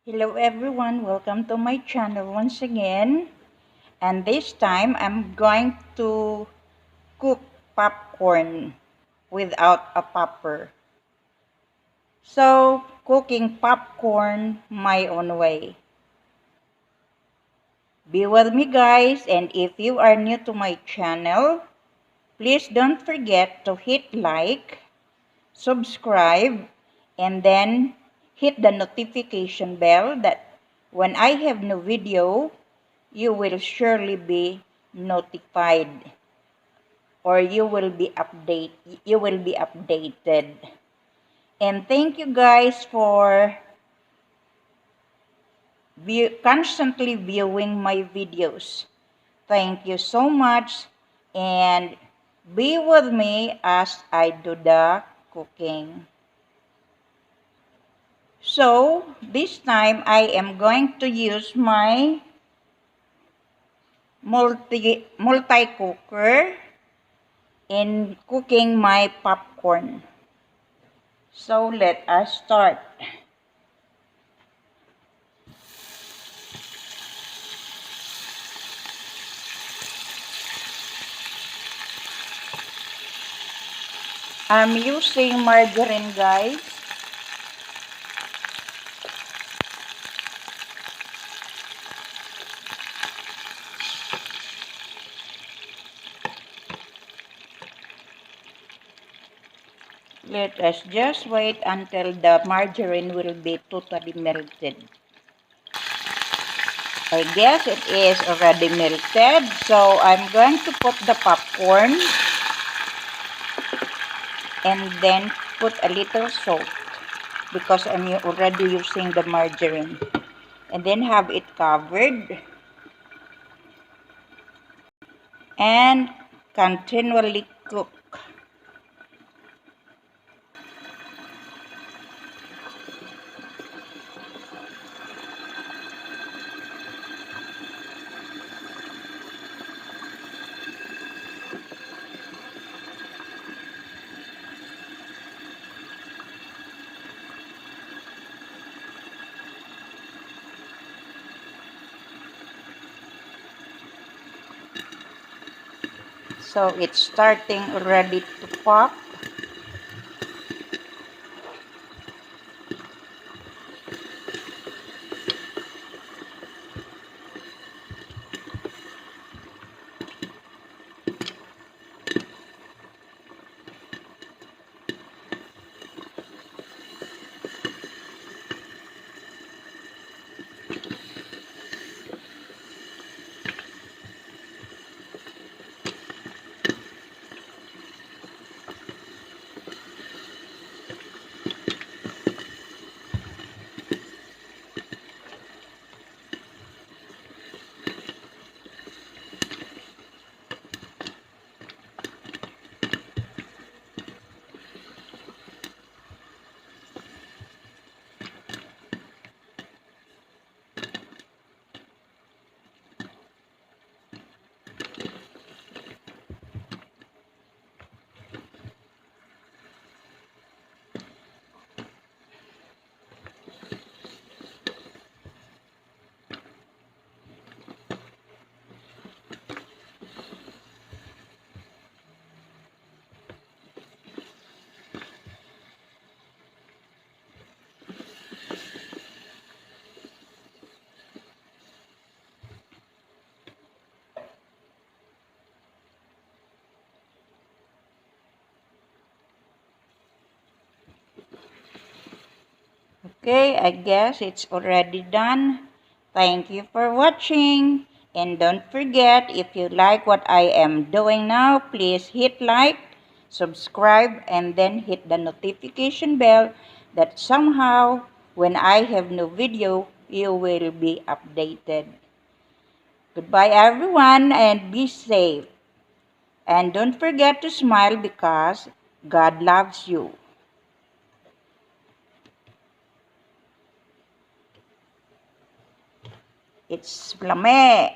Hello everyone, welcome to my channel once again. And this time I'm going to cook popcorn without a popper. So, cooking popcorn my own way. Be with me guys, and if you are new to my channel, please don't forget to hit like, subscribe, and then hit the notification bell that when I have new video, you will surely be notified, or you will be updated. And thank you guys for constantly viewing my videos. Thank you so much, and be with me as I do the cooking. So this time I am going to use my multi cooker in cooking my popcorn. So let us start. I'm using margarine, guys. Let us just wait until the margarine will be totally melted. I guess it is already melted, so I'm going to put the popcorn and then put a little salt because I'm already using the margarine, and then have it covered and continually cook. So it's starting already to pop. Okay, I guess it's already done. Thank you for watching. And don't forget, if you like what I am doing now, please hit like, subscribe, and then hit the notification bell that somehow when I have new video, you will be updated. Goodbye everyone, and be safe. And don't forget to smile because God loves you. It's flame.